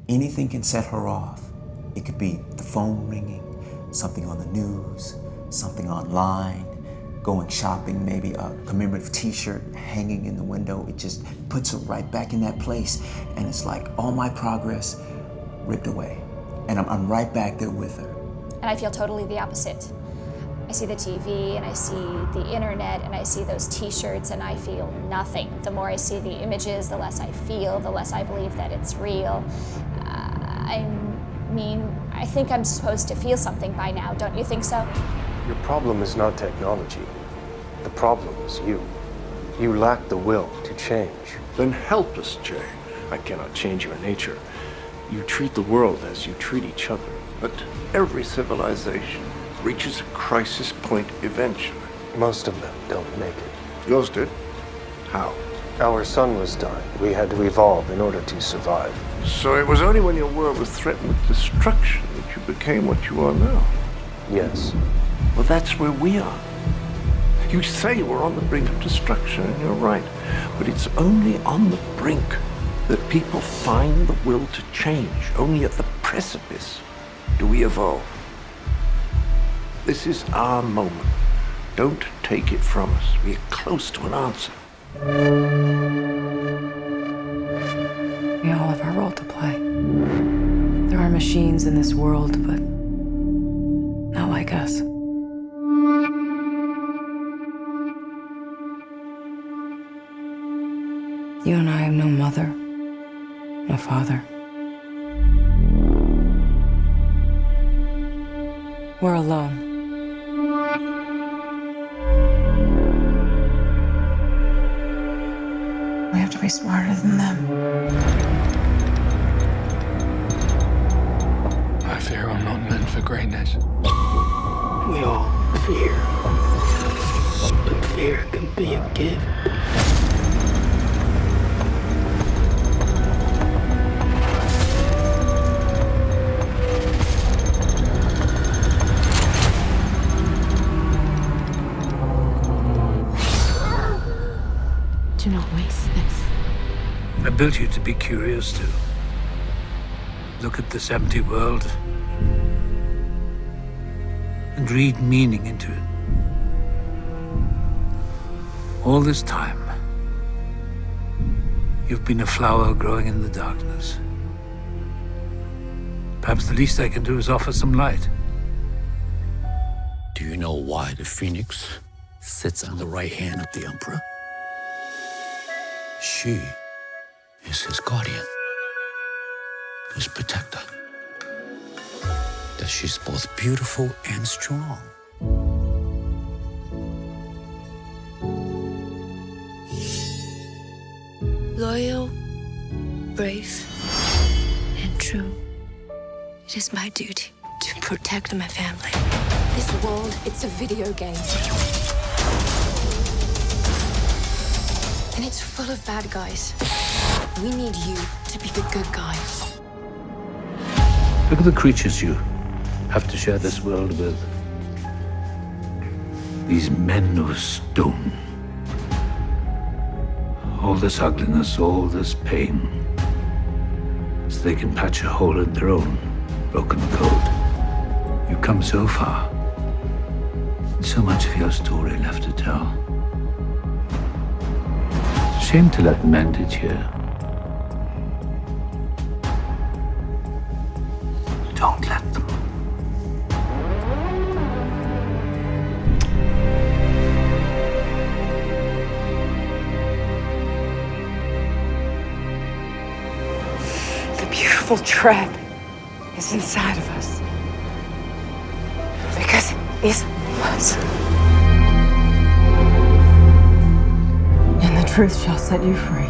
Anything can set her off. It could be the phone ringing, something on the news, something online, going shopping, maybe a commemorative t-shirt hanging in the window. It just puts her right back in that place. And it's like all my progress ripped away. And I'm right back there with her. And I feel totally the opposite. I see the TV and I see the internet and I see those t-shirts and I feel nothing. The more I see the images, the less I feel, the less I believe that it's real. I think I'm supposed to feel something by now, don't you think so? Your problem is not technology. The problem is you. You lack the will to change. Then help us change. I cannot change your nature. You treat the world as you treat each other. But every civilization reaches a crisis point eventually. Most of them don't make it. Yours did? How? Our sun was dying. We had to evolve in order to survive. So it was only when your world was threatened with destruction that you became what you are now? Yes. Well, that's where we are. You say we're on the brink of destruction, and you're right. But it's only on the brink that people find the will to change. Only at the precipice do we evolve. This is our moment. Don't take it from us. We're close to an answer. We all have our role to play. There are machines in this world, but not like us. You and I have no mother, no father. We're alone. We have to be smarter than them. I fear I'm not meant for greatness. We all fear. But fear can be a gift. Do not waste this. I built you to be curious, to look at this empty world and read meaning into it. All this time, you've been a flower growing in the darkness. Perhaps the least I can do is offer some light. Do you know why the Phoenix sits on the right hand of the Emperor? She is his guardian, his protector. That she's both beautiful and strong. Loyal, brave, and true. It is my duty to protect my family. This world, it's a video game. And it's full of bad guys. We need you to be the good guy. Look at the creatures you have to share this world with. These men of stone. All this ugliness, all this pain, so they can patch a hole in their own broken code. You've come so far. So much of your story left to tell. It's a shame to let them end it here. Don't let them. The beautiful trap is inside of us. Because it is us. And the truth shall set you free.